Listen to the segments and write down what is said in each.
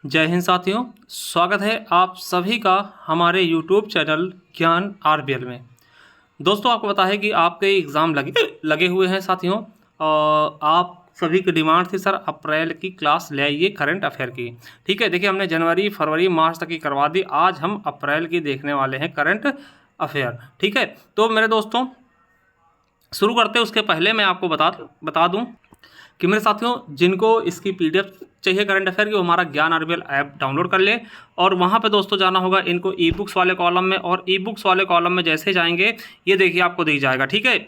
जय हिंद साथियों, स्वागत है आप सभी का हमारे YouTube चैनल ज्ञान आरबीएल में। दोस्तों, आपको पता है कि आपके एग्ज़ाम लगे हुए हैं साथियों, और आप सभी की डिमांड थी सर अप्रैल की क्लास ले आइए करंट अफेयर की। ठीक है, देखिए हमने जनवरी फरवरी मार्च तक की करवा दी, आज हम अप्रैल की देखने वाले हैं करंट अफेयर। ठीक है, तो मेरे दोस्तों शुरू करते हैं उसके पहले मैं आपको बता दूं कि मेरे साथियों जिनको इसकी पीडीएफ चाहिए करंट अफेयर की, वो हमारा ज्ञान आरबीएल ऐप डाउनलोड कर ले और वहाँ पे दोस्तों जाना होगा इनको ई बुक्स वाले कॉलम में, और ई बुक्स वाले कॉलम में जैसे जाएंगे ये देखिए आपको दिख जाएगा। ठीक है,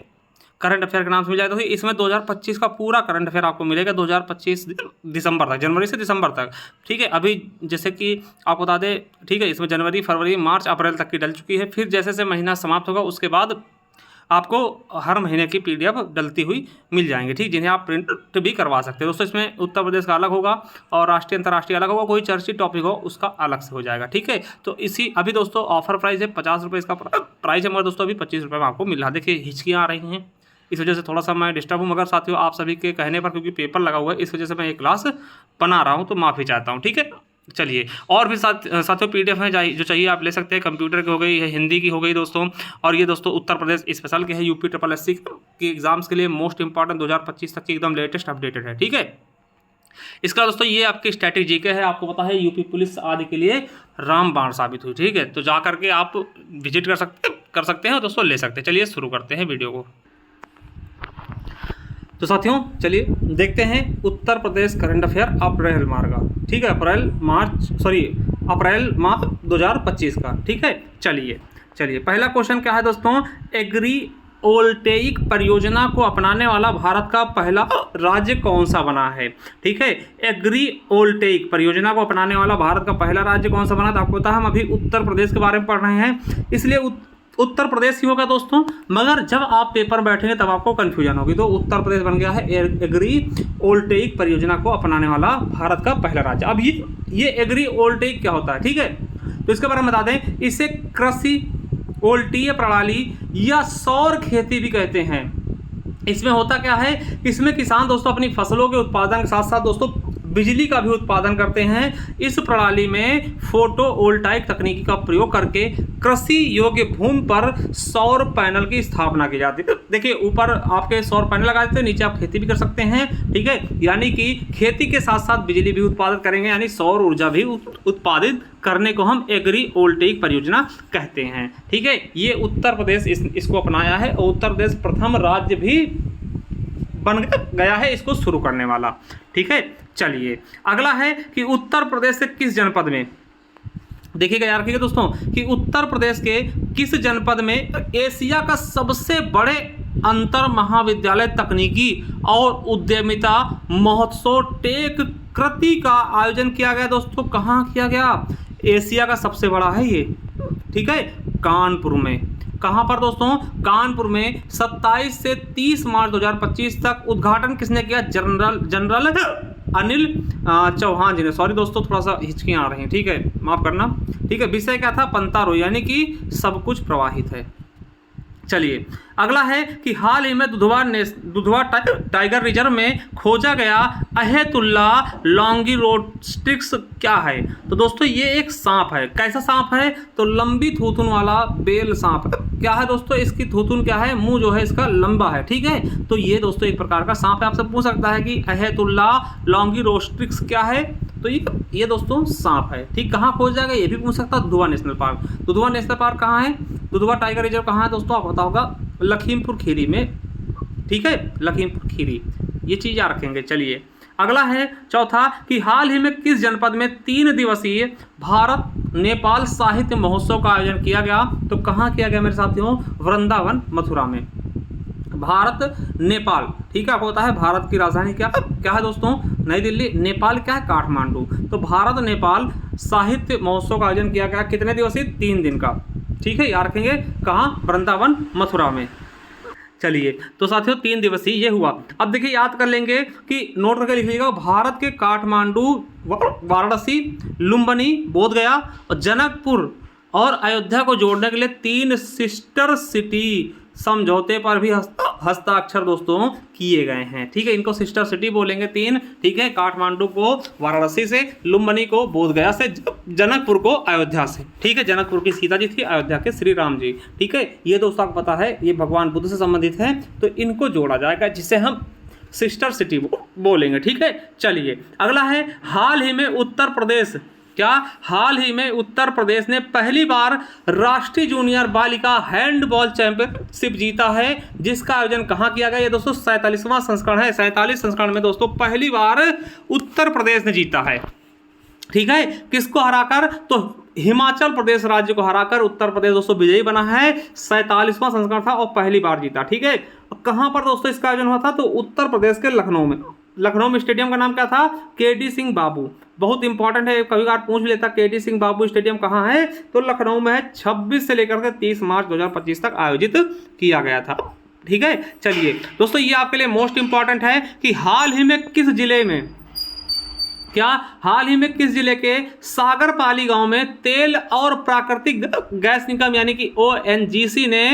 करंट अफेयर का नाम से मिल जाएगा। तो इसमें 2025 का पूरा करंट अफेयर आपको मिलेगा 2025 दिसंबर तक, जनवरी से दिसंबर तक। ठीक है, अभी जैसे कि आपको बता दें, ठीक है, इसमें जनवरी फरवरी मार्च अप्रैल तक की डल चुकी है। फिर जैसे जैसे महीना समाप्त होगा उसके बाद आपको हर महीने की पीडीएफ डलती हुई मिल जाएंगे, ठीक, जिन्हें आप प्रिंट भी करवा सकते हैं। दोस्तों इसमें उत्तर प्रदेश का अलग होगा और राष्ट्रीय अंतर्राष्ट्रीय अलग होगा, कोई चर्चित टॉपिक हो उसका अलग से हो जाएगा। ठीक है, तो इसी अभी दोस्तों ऑफर प्राइस है 50 रुपये इसका प्राइस है, मगर दोस्तों अभी 25 रुपये में आपको मिल रहा है। देखिए हिचकियाँ आ रही हैं, इस वजह से थोड़ा सा मैं डिस्टर्ब हूँ, मगर साथियों आप सभी के कहने पर, क्योंकि पेपर लगा हुआ है इस वजह से मैं एक क्लास बना रहा हूँ, तो माफ़ी चाहता हूँ। ठीक है, चलिए, और भी साथियों पीडीएफ है जो चाहिए आप ले सकते हैं। कंप्यूटर की हो गई है, हिंदी की हो गई दोस्तों, और ये दोस्तों उत्तर प्रदेश स्पेशल के है, यूपी ट्रिपल एससी के एग्जाम्स के लिए मोस्ट इंपॉर्टेंट 2025 तक की एकदम लेटेस्ट अपडेटेड है। ठीक है, इसका दोस्तों ये आपकी स्टैटिक जीके है, आपको पता है यूपी पुलिस आदि के लिए रामबाण साबित हुई। ठीक है, तो जा करके आप विजिट कर सकते हैं और दोस्तों ले सकते हैं। चलिए शुरू करते हैं वीडियो को। तो साथियों चलिए देखते हैं उत्तर प्रदेश करंट अफेयर अप्रैल माह का। ठीक है, अप्रैल माह 2025 का। ठीक है, चलिए पहला क्वेश्चन क्या है दोस्तों, एग्री वोल्टेइक परियोजना को अपनाने वाला भारत का पहला राज्य कौन सा बना है। ठीक है, एग्री वोल्टेइक परियोजना को अपनाने वाला भारत का पहला राज्य कौन सा बना, तो आपको पता है हम अभी उत्तर प्रदेश के बारे में पढ़ रहे हैं, इसलिए उत्तर प्रदेश ही होगा दोस्तों। मगर जब आप पेपर में बैठेंगे तब आपको कंफ्यूजन होगी, तो उत्तर प्रदेश बन गया है एग्री वोल्टेइक परियोजना को अपनाने वाला भारत का पहला राज्य। अब ये एग्री वोल्टेइक क्या होता है, ठीक है, तो इसके बारे में बता दें, इसे कृषि वोल्टीय प्रणाली या सौर खेती भी कहते हैं। इसमें होता क्या है, इसमें किसान दोस्तों अपनी फसलों के उत्पादन के साथ साथ दोस्तों बिजली का भी उत्पादन करते हैं। इस प्रणाली में फोटोवोल्टाइक तकनीकी का प्रयोग करके कृषि योग्य भूमि पर सौर पैनल की स्थापना की जाती है। देखिए ऊपर आपके सौर पैनल लगा देते हैं, नीचे आप खेती भी कर सकते हैं। ठीक है, यानी कि खेती के साथ साथ बिजली भी उत्पादित करेंगे, यानी सौर ऊर्जा भी उत्पादित करने को हम एग्री वोल्टेइक परियोजना कहते हैं। ठीक है, ये उत्तर प्रदेश इसको अपनाया है, और उत्तर प्रदेश प्रथम राज्य भी बन गया है इसको शुरू करने वाला। ठीक है, चलिए अगला है कि उत्तर प्रदेश के किस जनपद में, देखिएगा यार, ठीक है दोस्तों, कि उत्तर प्रदेश के किस जनपद में एशिया का सबसे बड़े अंतर महाविद्यालय तकनीकी और उद्यमिता महोत्सव टेक कृति का आयोजन किया गया दोस्तों। कहाँ किया गया, एशिया का सबसे बड़ा है ये। ठीक है, कानपुर में। कहाँ पर दोस्तों, कानपुर में 27 से 30 मार्च 2025 तक। उद्घाटन किसने किया, जनरल अनिल चौहान जी ने। सॉरी दोस्तों थोड़ा सा हिचकियाँ आ रही हैं, ठीक है, माफ करना। ठीक है, विषय क्या था, पंतारो, यानी कि सब कुछ प्रवाहित है। चलिए अगला है कि हाल ही में दुधवा टाइगर रिजर्व में खोजा गया अहेतुल्ला लॉन्गिरोस्ट्रिक्स क्या है, तो दोस्तों ये एक सांप है। कैसा सांप है, तो लंबी थूथुन वाला बेल सांप क्या है दोस्तों, इसकी थूथुन क्या है, मुंह जो है इसका लंबा है। ठीक है, तो ये दोस्तों एक प्रकार का सांप है। आपसे पूछ सकता है कि अहेतुल्ला लॉन्गिरोस्ट्रिक्स क्या है, तो ये दोस्तों सांप है। ठीक, कहाँ खोज जाएगा ये भी पूछ सकता है, Dudhwa national park. Dudhwa national park कहाँ है, दुधवा टाइगर रिजर्व कहाँ है दोस्तों, आपको पता होगा लखीमपुर खीरी में। ठीक है, लखीमपुर खीरी, ये चीज याद रखेंगे। चलिए अगला है चौथा कि हाल ही में किस जनपद में 3 दिवसीय भारत नेपाल साहित्य महोत्सव का आयोजन किया गया, तो कहाँ किया गया मेरे साथियों, वृंदावन मथुरा में। भारत नेपाल, ठीक है, आपको पता है भारत की राजधानी क्या है दोस्तों, नई दिल्ली। नेपाल क्या है, काठमांडू। तो भारत नेपाल साहित्य महोत्सव का आयोजन किया गया, कितने दिवसीय, 3 दिन का। ठीक है, याद रखेंगे, कहाँ, वृंदावन मथुरा में। चलिए तो साथियों 3 दिवसीय ये हुआ। अब देखिए याद कर लेंगे कि नोट करके लिख लीजिएगा, भारत के काठमांडू, वाराणसी, लुम्बिनी, बोधगया और जनकपुर और अयोध्या को जोड़ने के लिए 3 सिस्टर सिटी समझौते पर भी हस्ताक्षर दोस्तों किए गए हैं। ठीक है, इनको सिस्टर सिटी बोलेंगे 3। ठीक है, काठमांडू को वाराणसी से, लुम्बिनी को बोधगया से, जनकपुर को अयोध्या से। ठीक है, जनकपुर की सीता जी थी, अयोध्या के श्री राम जी। ठीक है, ये दोस्तों आपको पता है ये भगवान बुद्ध से संबंधित है, तो इनको जोड़ा जाएगा जिसे हम सिस्टर सिटी बोलेंगे। ठीक है, चलिए अगला है, हाल ही में उत्तर प्रदेश, क्या हाल ही में उत्तर प्रदेश ने पहली बार राष्ट्रीय जूनियर बालिका हैंडबॉल चैंपियनशिप जीता है, जिसका आयोजन कहाँ किया गया? ये दोस्तों 47वां संस्करण है। 47 संस्करण में दोस्तों पहली बार उत्तर प्रदेश ने जीता है। ठीक है, किसको हराकर? तो हिमाचल प्रदेश राज्य को हराकर उत्तर प्रदेश दोस्तों विजयी बना है। 47वां संस्करण था और पहली बार जीता। ठीक है, कहां पर दोस्तों इसका आयोजन हुआ था? तो उत्तर प्रदेश के लखनऊ में। लखनऊ में स्टेडियम का नाम क्या था? केडी सिंह बाबू। बहुत इंपॉर्टेंट है, कभी बार पूछ लेता केडी सिंह बाबू स्टेडियम कहाँ है, तो लखनऊ में है। 26 से लेकर के 30 मार्च 2025 तक आयोजित किया गया था। ठीक है, चलिए दोस्तों ये आपके लिए मोस्ट इंपॉर्टेंट है कि हाल ही में किस जिले में, क्या हाल ही में किस जिले के सागरपाली गांव में तेल और प्राकृतिक गैस निगम यानी कि ONGC ने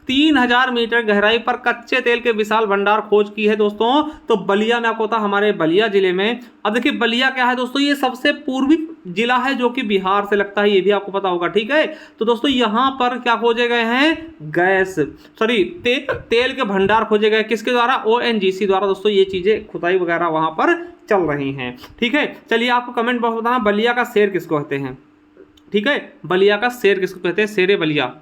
3000 मीटर गहराई पर कच्चे तेल के विशाल भंडार खोज की है दोस्तों? तो बलिया में आपको होता हमारे बलिया जिले में। अब देखिए बलिया क्या है दोस्तों, ये सबसे पूर्वी जिला है जो कि बिहार से लगता है, ये भी आपको पता होगा। ठीक है, तो दोस्तों यहाँ पर क्या खोजे गए हैं? गैस तेल के भंडार खोजे गए। किसके द्वारा? ONGC द्वारा दोस्तों ये चीजें खुदाई वगैरह वहां पर चल रही हैं। ठीक है, चलिए आपको कमेंट बॉक्स बताना बलिया का शेर किसको कहते हैं। ठीक है, बलिया का शेर किसको कहते हैं? शेरे बलिया।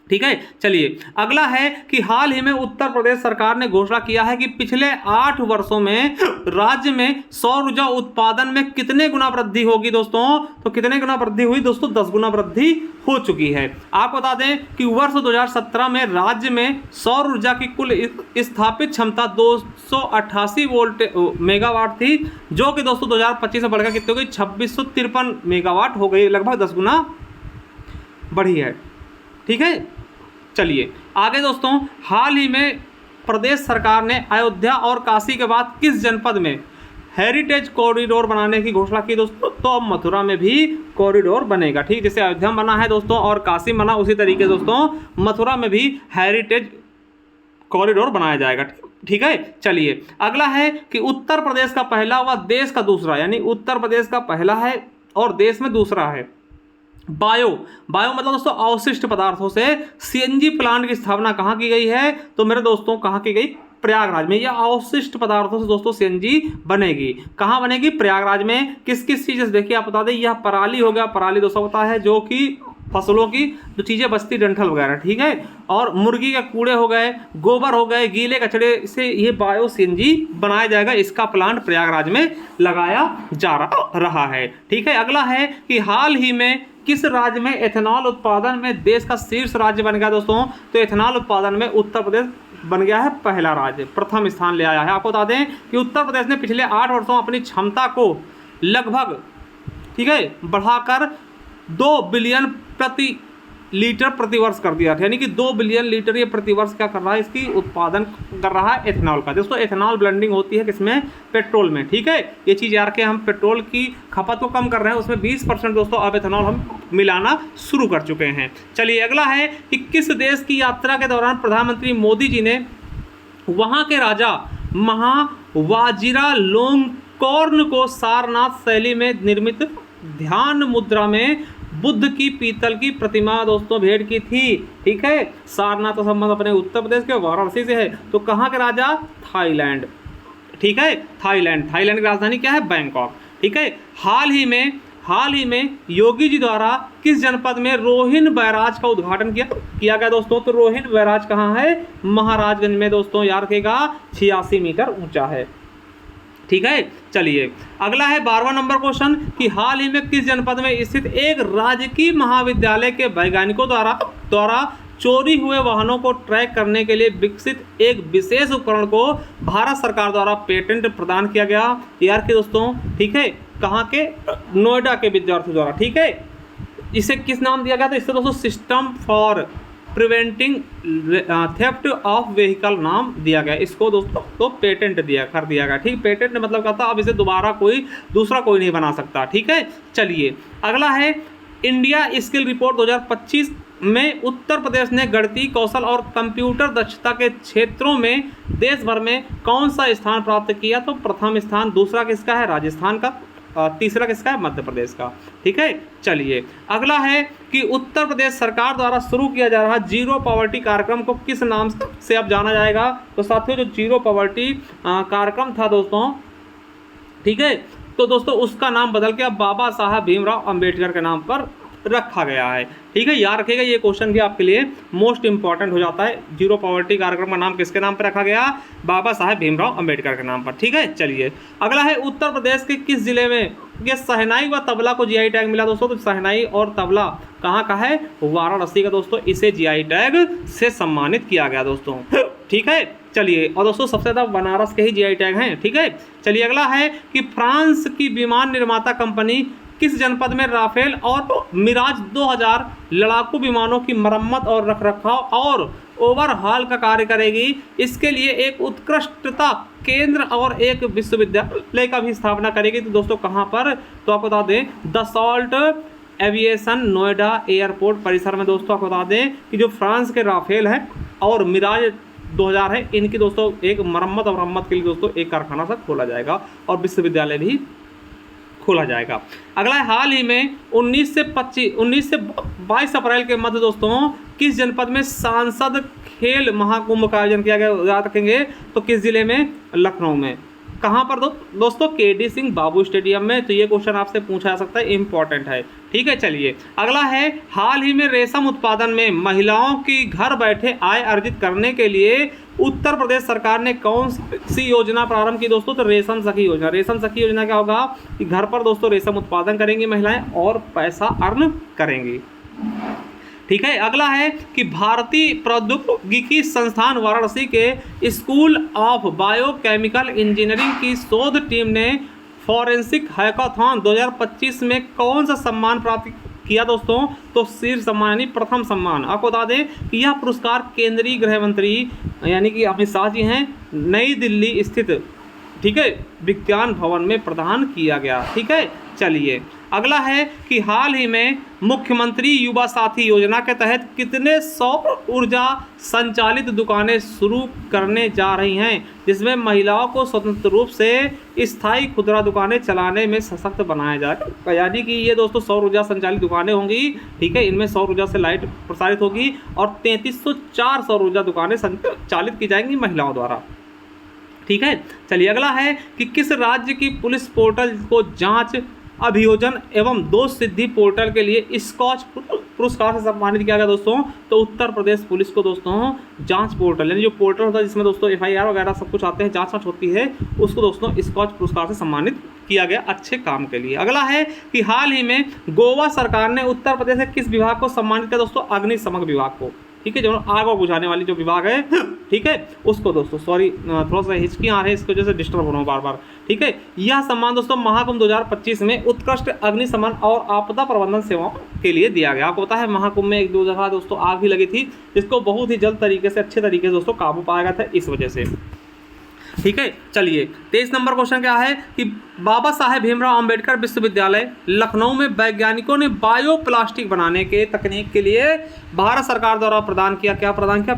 ठीक है, चलिए अगला है कि हाल ही में उत्तर प्रदेश सरकार ने घोषणा किया है कि पिछले 8 वर्षों में राज्य में सौर ऊर्जा उत्पादन में कितने गुना वृद्धि होगी दोस्तों? तो कितने गुना वृद्धि हुई दोस्तों? 10 गुना वृद्धि हो चुकी है। आपको बता दें कि वर्ष 2017 में राज्य में सौर ऊर्जा की कुल स्थापित क्षमता 288 वोल्ट मेगावाट थी, जो कि दोस्तों 2025 में बढ़कर कितनी हो गई? 2653 मेगावाट हो गई, लगभग 10 गुना बढ़ी है। ठीक है, चलिए आगे दोस्तों, हाल ही में प्रदेश सरकार ने अयोध्या और काशी के बाद किस जनपद में हेरिटेज कॉरिडोर बनाने की घोषणा की दोस्तों? तो अब मथुरा में भी कॉरिडोर बनेगा। ठीक, जैसे अयोध्या बना है दोस्तों और काशी बना, उसी तरीके दोस्तों मथुरा में भी हेरिटेज कॉरिडोर बनाया जाएगा। ठीक है, चलिए अगला है कि उत्तर प्रदेश का पहला व देश का दूसरा, यानी उत्तर प्रदेश का पहला है और देश में दूसरा है बायो मतलब दोस्तों अवशिष्ट पदार्थों से CNG प्लांट की स्थापना कहाँ की गई है? तो मेरे दोस्तों कहाँ की गई? प्रयागराज में। यह अवशिष्ट पदार्थों से दोस्तों CNG बनेगी। कहाँ बनेगी? प्रयागराज में। किस किस चीज़ से? देखिए आप बता दें, यह पराली हो गया, पराली दोस्तों होता है जो कि फसलों की जो चीज़ें बचती, डंठल वगैरह। ठीक है, और मुर्गी के कूड़े हो गए, गोबर हो गए, गीले कचड़े से ये बायो CNG बनाया जाएगा। इसका प्लांट प्रयागराज में लगाया जा रहा है। ठीक है, अगला है कि हाल ही में किस राज्य में एथेनॉल उत्पादन में देश का शीर्ष राज्य बन गया दोस्तों? तो एथेनॉल उत्पादन में उत्तर प्रदेश बन गया है पहला राज्य, प्रथम स्थान ले आया है। आपको बता दें कि उत्तर प्रदेश ने पिछले 8 वर्षों में अपनी क्षमता को लगभग, ठीक है, बढ़ाकर 2 बिलियन प्रति लीटर प्रति वर्ष कर दिया था, यानी कि 2 बिलियन लीटर ये प्रति वर्ष क्या कर रहा है? इसकी उत्पादन कर रहा है एथेनॉल का। दोस्तों एथेनॉल ब्लेंडिंग होती है किसमें? पेट्रोल में। ठीक है, ये चीज़ यार के हम पेट्रोल की खपत को कम कर रहे हैं, उसमें 20% दोस्तों अब एथेनॉल हम मिलाना शुरू कर चुके हैं। चलिए अगला है कि किस देश की यात्रा के दौरान प्रधानमंत्री मोदी जी ने वहाँ के राजा महावाजिरा लोंगकॉर्न को सारनाथ शैली में निर्मित ध्यान मुद्रा में बुद्ध की पीतल की प्रतिमा दोस्तों भेंट की थी। ठीक है, सारनाथ का संबंध अपने उत्तर प्रदेश के वाराणसी से है। तो कहाँ के राजा? थाईलैंड। ठीक है, थाईलैंड की राजधानी क्या है? बैंकॉक। ठीक है, हाल ही में योगी जी द्वारा किस जनपद में रोहिन बैराज का उद्घाटन किया गया दोस्तों? तो रोहिन बैराज कहाँ है? महाराजगंज में दोस्तों, याद रखिएगा 86 मीटर ऊंचा है। ठीक है, चलिए अगला है 12वां नंबर क्वेश्चन कि हाल ही में किस जनपद में स्थित एक राजकीय महाविद्यालय के वैज्ञानिकों द्वारा चोरी हुए वाहनों को ट्रैक करने के लिए विकसित एक विशेष उपकरण को भारत सरकार द्वारा पेटेंट प्रदान किया गया? यार के दोस्तों, ठीक है, कहाँ के? नोएडा के विद्यार्थियों द्वारा। ठीक है, इसे किस नाम दिया गया था? इससे दोस्तों system for preventing theft of vehicle नाम दिया गया। इसको दोस्तों तो पेटेंट कर दिया गया। ठीक, पेटेंट मतलब कहता अब इसे दोबारा दूसरा कोई नहीं बना सकता। ठीक है, चलिए अगला है इंडिया स्किल रिपोर्ट 2025 में उत्तर प्रदेश ने गणितीय कौशल और कंप्यूटर दक्षता के क्षेत्रों में देश भर में कौन सा स्थान प्राप्त किया? तो प्रथम स्थान। दूसरा किसका है? राजस्थान का। तीसरा किसका है? मध्य प्रदेश का। ठीक है, चलिए अगला है कि उत्तर प्रदेश सरकार द्वारा शुरू किया जा रहा जीरो पॉवर्टी कार्यक्रम को किस नाम से अब जाना जाएगा? तो साथियों जो जीरो पॉवर्टी कार्यक्रम था दोस्तों, ठीक है, तो दोस्तों उसका नाम बदल के अब बाबा साहब भीमराव अंबेडकर के नाम पर रखा गया है। ठीक है, याद रखिएगा ये क्वेश्चन भी आपके लिए मोस्ट इंपॉर्टेंट हो जाता है। जीरो पॉवर्टी कार्यक्रम का नाम किसके नाम पर रखा गया? बाबा साहेब भीमराव अंबेडकर के नाम पर। ठीक है, चलिए अगला है उत्तर प्रदेश के किस जिले में ये शहनाई व तबला को जीआई टैग मिला? दोस्तों तो शहनाई और तबला कहाँ का है? वाराणसी का। दोस्तों इसे जीआई टैग से सम्मानित किया गया दोस्तों। ठीक है, चलिए और दोस्तों सबसे ज़्यादा बनारस के ही जीआई टैग हैं। ठीक है, चलिए अगला है कि फ्रांस की विमान निर्माता कंपनी किस जनपद में राफेल और मिराज 2000 लड़ाकू विमानों की मरम्मत और रखरखाव और ओवरहॉल का कार्य करेगी? इसके लिए एक उत्कृष्टता केंद्र और एक विश्वविद्यालय का भी स्थापना करेगी। तो दोस्तों कहाँ पर? तो आपको बता दें दसॉल्ट एविएशन नोएडा एयरपोर्ट परिसर में। दोस्तों आपको बता दें कि जो फ्रांस के राफेल है और मिराज 2000 है, इनकी दोस्तों एक मरम्मत के लिए दोस्तों एक कारखाना सा खोला जाएगा और विश्वविद्यालय भी खोला जाएगा। अगला है हाल ही में 19 से 22 अप्रैल के मध्य दोस्तों किस जनपद में सांसद खेल महाकुंभ का आयोजन किया गया? याद रखेंगे तो किस जिले में? लखनऊ में। कहाँ पर दोस्तों? केडी सिंह बाबू स्टेडियम में। तो ये क्वेश्चन आपसे पूछा जा सकता है, इंपॉर्टेंट है। ठीक है, चलिए अगला है हाल ही में रेशम उत्पादन में महिलाओं की घर बैठे आय अर्जित करने के लिए उत्तर प्रदेश सरकार ने कौन सी योजना प्रारंभ की? दोस्तों तो रेशम सखी योजना। रेशम सखी योजना क्या होगा कि घर पर दोस्तों रेशम उत्पादन करेंगी महिलाएं और पैसा अर्न करेंगी। ठीक है, अगला है कि भारतीय प्रौद्योगिकी संस्थान वाराणसी के स्कूल ऑफ बायोकेमिकल इंजीनियरिंग की शोध टीम ने फॉरेंसिक हैकाथॉन 2025 में कौन सा सम्मान प्राप्त किया? दोस्तों तो शीर्ष सम्मान यानी प्रथम सम्मान। आपको बता दें कि यह पुरस्कार केंद्रीय गृह मंत्री यानी कि अमित शाह जी हैं नई दिल्ली स्थित, ठीक है, विज्ञान भवन में प्रदान किया गया। ठीक है, चलिए अगला है कि हाल ही में मुख्यमंत्री युवा साथी योजना के तहत कितने सौर ऊर्जा संचालित दुकानें शुरू करने जा रही हैं, जिसमें महिलाओं को स्वतंत्र रूप से स्थायी खुदरा दुकानें चलाने में सशक्त बनाया जाए। यानी कि ये दोस्तों सौर ऊर्जा संचालित दुकानें होंगी। ठीक है, इनमें सौर ऊर्जा से लाइट प्रसारित होगी और 3304 सौर ऊर्जा दुकानें संचालित की जाएंगी महिलाओं द्वारा। ठीक है, चलिए अगला है कि किस राज्य की पुलिस पोर्टल को जांच अभियोजन एवं दोष सिद्धि पोर्टल के लिए स्कॉच पुरस्कार से सम्मानित किया गया? दोस्तों तो उत्तर प्रदेश पुलिस को दोस्तों जांच पोर्टल यानी जो पोर्टल होता है जिसमें दोस्तों FIR वगैरह सब कुछ आते हैं, जांच होती है, उसको दोस्तों स्कॉच पुरस्कार से सम्मानित किया गया अच्छे काम के लिए। अगला है कि हाल ही में गोवा सरकार ने उत्तर प्रदेश के किस विभाग को सम्मानित किया? दोस्तों अग्निशमन विभाग को। ठीक है, जो आग और बुझाने वाली जो विभाग है, ठीक है, उसको दोस्तों सॉरी थोड़ा सा हिचकियाँ आ रही है, इसकी वजह से डिस्टर्ब हो रहा हूँ बार बार। ठीक है, यह सम्मान दोस्तों महाकुंभ 2025 में उत्कृष्ट अग्निशमन और आपदा प्रबंधन सेवाओं के लिए दिया गया। आपको पता है महाकुंभ में 1-2 जगह दोस्तों आग भी लगी थी, जिसको बहुत ही जल्द तरीके से अच्छे तरीके से दोस्तों काबू पाया गया था इस वजह से। ठीक है, चलिए 23 नंबर क्वेश्चन क्या है कि बाबा साहेब भीमराव अंबेडकर विश्वविद्यालय लखनऊ में वैज्ञानिकों ने बायोप्लास्टिक बनाने के तकनीक के लिए भारत सरकार द्वारा प्रदान किया, क्या प्रदान किया?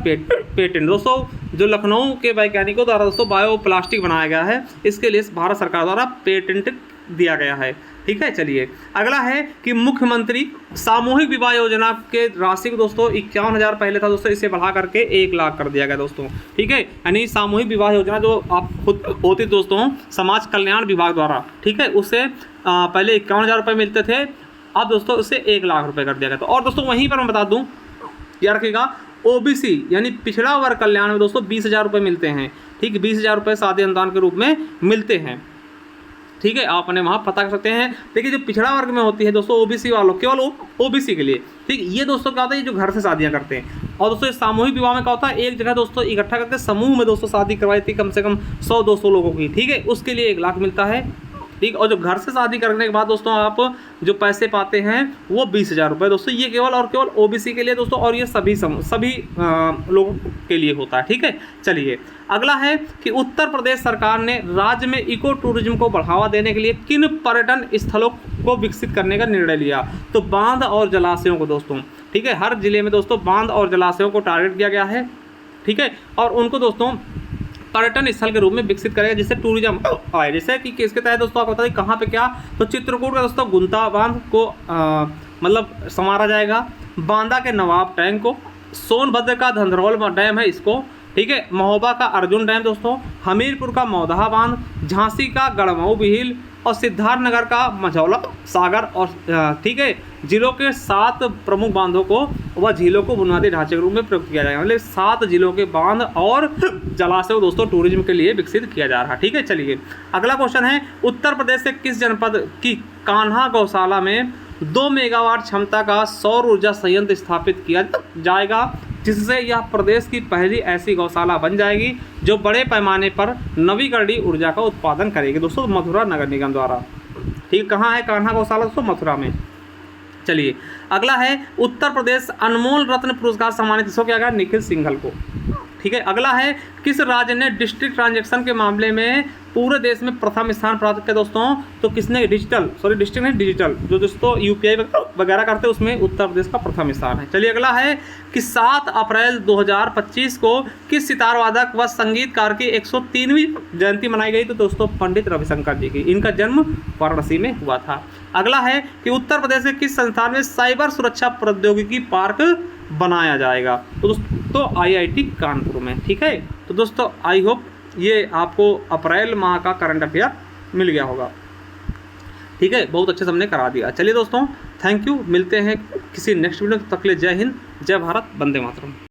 पेटेंट। दोस्तों जो लखनऊ के वैज्ञानिकों द्वारा दोस्तों बायोप्लास्टिक बनाया गया है, इसके लिए भारत सरकार द्वारा पेटेंट दिया गया है। ठीक है, चलिए अगला है कि मुख्यमंत्री सामूहिक विवाह योजना के राशि को दोस्तों 51,000 पहले था दोस्तों, इसे बढ़ा करके 1 लाख कर दिया गया दोस्तों। ठीक है, यानी सामूहिक विवाह योजना जो आप खुद होती दोस्तों समाज कल्याण विभाग द्वारा, ठीक है, उससे पहले 51,000 रुपये मिलते थे, अब दोस्तों उससे 1 लाख रुपये कर दिया गया था। और दोस्तों वहीं पर मैं बता दूँ, याद रखिएगा OBC यानी पिछड़ा वर्ग कल्याण में दोस्तों 20,000 रुपये मिलते हैं। ठीक है, 20,000 रुपये शादी अनुदान के रूप में मिलते हैं। ठीक है, आप अपने वहाँ पता कर सकते हैं। देखिए जो पिछड़ा वर्ग में होती है दोस्तों OBC वालों, केवल OBC के लिए, ठीक, ये दोस्तों क्या होता है, ये जो घर से शादियाँ करते हैं। और दोस्तों सामूहिक विवाह में क्या होता है, एक जगह दोस्तों इकट्ठा करके समूह में दोस्तों शादी करवाई थी कम से कम 100-200 लोगों की। ठीक है, उसके लिए 1 लाख मिलता है। ठीक, और जो घर से शादी करने के बाद दोस्तों आप जो पैसे पाते हैं वो 20,000 रुपये दोस्तों, ये केवल और केवल OBC के लिए दोस्तों, और ये सभी लोगों के लिए होता है। ठीक है, चलिए अगला है कि उत्तर प्रदेश सरकार ने राज्य में इको टूरिज्म को बढ़ावा देने के लिए किन पर्यटन स्थलों को विकसित करने का निर्णय लिया? तो बांध और जलाशयों को दोस्तों, ठीक है। हर जिले में दोस्तों बांध और जलाशयों को टारगेट किया गया है, ठीक है, और उनको दोस्तों पर्यटन स्थल के रूप में विकसित करेगा, जिससे टूरिज्म आए। जैसे कि इसके तहत दोस्तों आपको बता दें कहाँ पे क्या, तो चित्रकूट का दोस्तों गुंता बांध को मतलब संवारा जाएगा, बांदा के नवाब टैंक को, सोनभद्र का धंधरौल डैम है इसको, ठीक है, महोबा का अर्जुन डैम दोस्तों, हमीरपुर का मौदहा बांध, झांसी का गढ़मऊ बिहिल और सिद्धार्थनगर का मझौला सागर, और ठीक है, जिलों के 7 प्रमुख बांधों को व झीलों को बुनियादी ढांचे के रूप में प्रयोग किया जाएगा। मतलब 7 जिलों के बांध और जलाशय दोस्तों टूरिज्म के लिए विकसित किया जा रहा है, ठीक है। चलिए अगला क्वेश्चन है, उत्तर प्रदेश के किस जनपद की कान्हा गौशाला में 2 मेगावाट क्षमता का सौर ऊर्जा संयंत्र स्थापित किया जाएगा, जिससे यह प्रदेश की पहली ऐसी गौशाला बन जाएगी जो बड़े पैमाने पर नवीकरणीय ऊर्जा का उत्पादन करेगी दोस्तों, मथुरा नगर निगम द्वारा, ठीक। कहाँ है कान्हा गौशाला दोस्तों? मथुरा में। चलिए अगला है, उत्तर प्रदेश अनमोल रत्न पुरस्कार सम्मानित किसको किया गया? निखिल सिंघल को, ठीक है। अगला है, किस राज्य ने डिस्ट्रिक्ट ट्रांजैक्शन के मामले में पूरे देश में प्रथम स्थान प्राप्त किया दोस्तों? तो किसने? डिस्ट्रिक्ट नहीं डिजिटल, जो दोस्तों यूपीआई वगैरह करते हैं उसमें उत्तर प्रदेश का प्रथम स्थान है। चलिए अगला है कि 7 अप्रैल 2025 को किस सितार वादक व संगीतकार की 103वीं जयंती मनाई गई? तो दोस्तों पंडित रविशंकर जी की, इनका जन्म वाराणसी में हुआ था। अगला है कि उत्तर प्रदेश के किस संस्थान में साइबर सुरक्षा प्रौद्योगिकी पार्क बनाया जाएगा? तो दोस्तों IIT कानपुर में, ठीक है। तो दोस्तों आई होप ये आपको अप्रैल माह का करंट अफेयर मिल गया होगा, ठीक है, बहुत अच्छे से हमने करा दिया। चलिए दोस्तों थैंक यू, मिलते हैं किसी नेक्स्ट वीडियो, तक के लिए जय हिंद, जय भारत, वंदे मातरम।